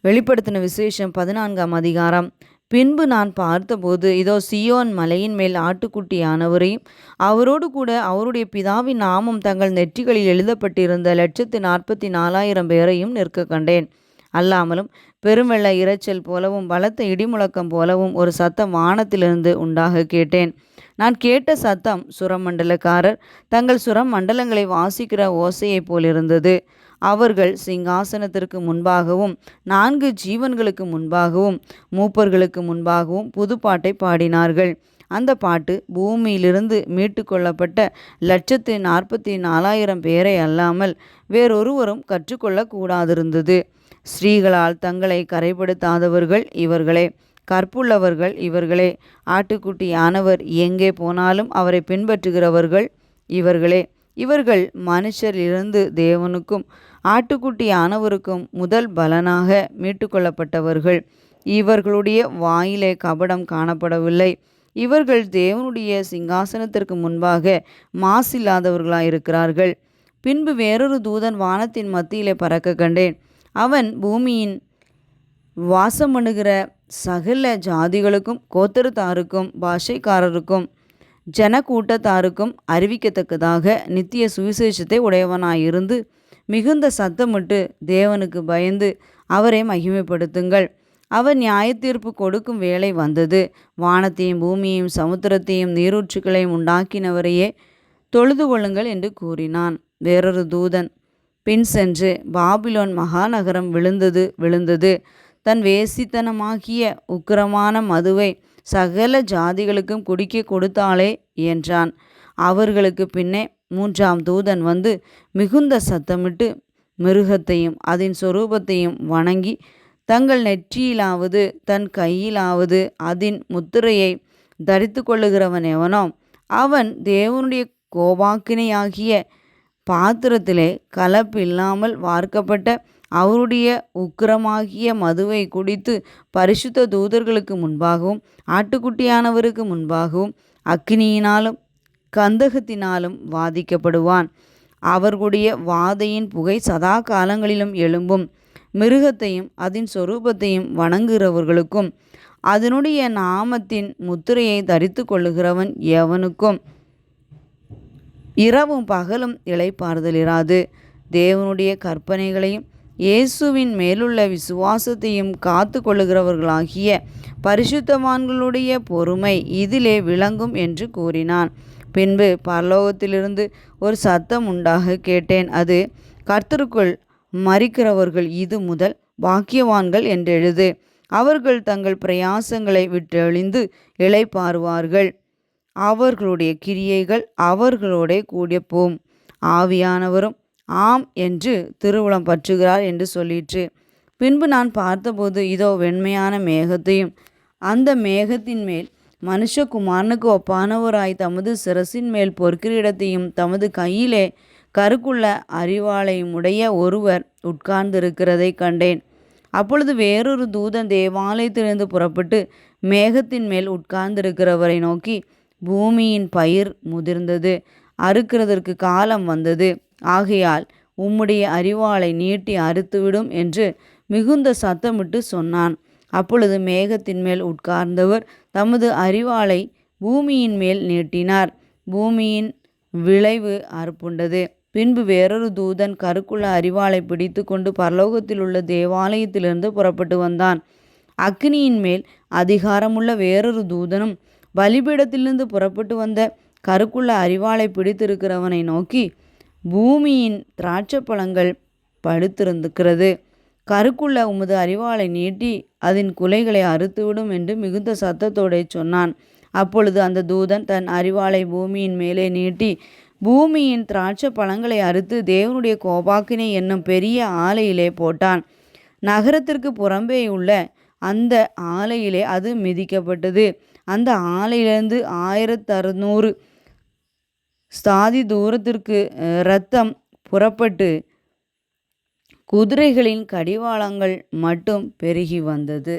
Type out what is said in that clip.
வெளிப்படுத்தின விசேஷம் 14ஆம் அதிகாரம். பின்பு நான் பார்த்தபோது, இதோ சீயோன் மலையின் மேல் ஆட்டுக்குட்டியானவரையும் அவரோடு கூட அவருடைய பிதாவின் நாமம் தங்கள் நெற்றிகளில் எழுதப்பட்டிருந்த 144,000 பேரையும் நிற்க கண்டேன். அல்லாமலும் பெருமெள்ள இரைச்சல் போலவும் பலத்த இடிமுழக்கம் போலவும் ஒரு சத்தம் வானத்திலிருந்து உண்டாக கேட்டேன். நான் கேட்ட சத்தம் சுரமண்டலக்காரர் தங்கள் சுரமண்டலங்களை வாசிக்கிற ஓசையைப் போலிருந்தது. அவர்கள் சிங்காசனத்திற்கு முன்பாகவும் 4 ஜீவன்களுக்கு முன்பாகவும் மூப்பர்களுக்கு முன்பாகவும் புதுப்பாட்டை பாடினார்கள். அந்த பாட்டு பூமியிலிருந்து மீட்டு கொள்ளப்பட்ட 144,000 பேரை அல்லாமல் வேறொருவரும் கற்றுக்கொள்ள கூடாதிருந்தது. ஸ்திரீகளால் தங்களை கரைப்படுத்தாதவர்கள் இவர்களே, கற்புள்ளவர்கள் இவர்களே, ஆட்டுக்குட்டியானவர் எங்கே போனாலும் அவரை பின்பற்றுகிறவர்கள் இவர்களே. இவர்கள் மனுஷரிலிருந்து தேவனுக்கும் ஆட்டுக்குட்டியானவருக்கும் முதல் பலனாக மீட்டுக்கொள்ளப்பட்டவர்கள். இவர்களுடைய வாயிலே கபடம் காணப்படவில்லை. இவர்கள் தேவனுடைய சிங்காசனத்திற்கு முன்பாக மாசில்லாதவர்களாயிருக்கிறார்கள். பின்பு வேறொரு தூதன் வானத்தின் மத்தியிலே பறக்க கண்டேன். அவன் பூமியின் வாசம் பண்ணுகிற சகல ஜாதிகளுக்கும் கோத்திரத்தாருக்கும் பாஷைக்காரருக்கும் ஜனக்கூட்டத்தாருக்கும் அறிவிக்கத்தக்கதாக நித்திய சுவிசேஷத்தை உடையவனாயிருந்து மிகுந்த சத்தமிட்டு தேவனுக்கு பயந்து அவரை மகிமைப்படுத்துங்கள். அவர் நியாயத்தீர்ப்பு கொடுக்கும் வேளை வந்தது. வானத்தையும் பூமியையும் சமுத்திரத்தையும் நீரூற்றுக்களையும் உண்டாக்கினவரையே தொழுது கொள்ளுங்கள் என்று கூறினான். வேறொரு தூதன் பின் சென்று, பாபிலோன் மகாநகரம் விழுந்தது, தன் வேசித்தனமாகிய உக்கிரமான மதுவை சகல ஜாதிகளுக்கும் குடிக்க கொடுத்தாளே என்றான். அவர்களுக்கு பின்னே 3ஆம் தூதன் வந்து மிகுந்த சத்தமிட்டு மிருகத்தையும் அதன் சொரூபத்தையும் வணங்கி தங்கள் நெற்றியிலாவது தன் கையிலாவது அதன் முத்திரையை தரித்து கொள்ளுகிறவன் எவனோ அவன் தேவனுடைய கோபாக்கினையாகிய பாத்திரத்திலே கலப்பில்லாமல் வார்க்கப்பட்ட அவருடைய உக்கிரமாகிய மதுவை குடித்து பரிசுத்த தூதர்களுக்கு முன்பாகவும் ஆட்டுக்குட்டியானவருக்கு முன்பாகவும் அக்கினியினாலும் கந்தகத்தினாலும் வாதிக்கப்படுவான். அவர்களுடைய வாதையின் புகை சதா காலங்களிலும் எழும்பும். மிருகத்தையும் அதன் சொரூபத்தையும் வணங்குகிறவர்களுக்கும் அதனுடைய நாமத்தின் முத்திரையை தரித்து கொள்ளுகிறவன் எவனுக்கும் இரவும் பகலும் இளைப்பாறுதலிராது. தேவனுடைய கற்பனைகளையும் இயேசுவின் மேலுள்ள விசுவாசத்தையும் காத்து கொள்ளுகிறவர்களாகிய பரிசுத்தவான்களுடைய பொறுமை இதிலே விளங்கும் என்று கூறினான். பின்பு பரலோகத்திலிருந்து ஒரு சத்தம் உண்டாக கேட்டேன். அது, கர்த்தருக்குள் மரிக்கிறவர்கள் இது முதல் பாக்கியவான்கள் என்றெழுது. அவர்கள் தங்கள் பிரயாசங்களை விட்டெழிந்து இளைப்பாறுவார்கள். அவர்களுடைய கிரியைகள் அவர்களோட கூடிய போம். ஆவியானவரும் ஆம் என்று திருவுளம் பற்றுகிறார் என்று சொல்லிற்று. பின்பு நான் பார்த்தபோது, இதோ வெண்மையான மேகத்தையும் அந்த மேகத்தின் மேல் மனுஷகுமாரனுக்கு ஒப்பானவராய் தமது சிரசின் மேல் பொற்கிரீடத்தையும் தமது கையிலே கருக்குள்ள அரிவாளையும் உடைய ஒருவர் உட்கார்ந்திருக்கிறதை கண்டேன். அப்பொழுது வேறொரு தூதன் தேவாலயத்திலிருந்து புறப்பட்டு மேகத்தின் மேல் உட்கார்ந்திருக்கிறவரை நோக்கி, பூமியின் பயிர் முதிர்ந்தது, அறுக்கிறதற்கு காலம் வந்தது. ஆகையால் உம்முடைய அரிவாளை நீட்டி அறுத்துவிடும் என்று மிகுந்த சத்தமிட்டு சொன்னான். அப்பொழுது மேகத்தின் மேல் உட்கார்ந்தவர் தமது அரிவாளை பூமியின் மேல் நீட்டினார். பூமியின் விளைவு அறுப்புண்டது. பின்பு வேறொரு தூதன் கருக்குள்ள அரிவாளை பிடித்து கொண்டு பரலோகத்தில் உள்ள தேவாலயத்திலிருந்து புறப்பட்டு வந்தான். அக்னியின் மேல் அதிகாரமுள்ள வேறொரு தூதனும் பலிபீடத்திலிருந்து புறப்பட்டு வந்த கருக்குள்ள அரிவாளை பிடித்திருக்கிறவனை நோக்கி, பூமியின் திராட்சைப்பழங்கள் பழுத்திருக்கிறது, கருக்குள்ள உமது அரிவாளை நீட்டி அதன் குலைகளை அறுத்துவிடும் என்று மிகுந்த சத்தத்தோடு சொன்னான். அப்பொழுது அந்த தூதன் தன் அரிவாளை பூமியின் மேலே நீட்டி பூமியின் திராட்சை பழங்களை அறுத்து தேவனுடைய கோபாக்கினை என்னும் பெரிய ஆலையிலே போட்டான். நகரத்திற்கு புறம்பே உள்ள அந்த ஆலையிலே அது மிதிக்கப்பட்டது. அந்த ஆலையிலிருந்து 1600 ஸ்தாதி தூரத்திற்கு இரத்தம் புறப்பட்டு குதிரைகளின் கடிவாளங்கள் மட்டும் பெருகி வந்தது.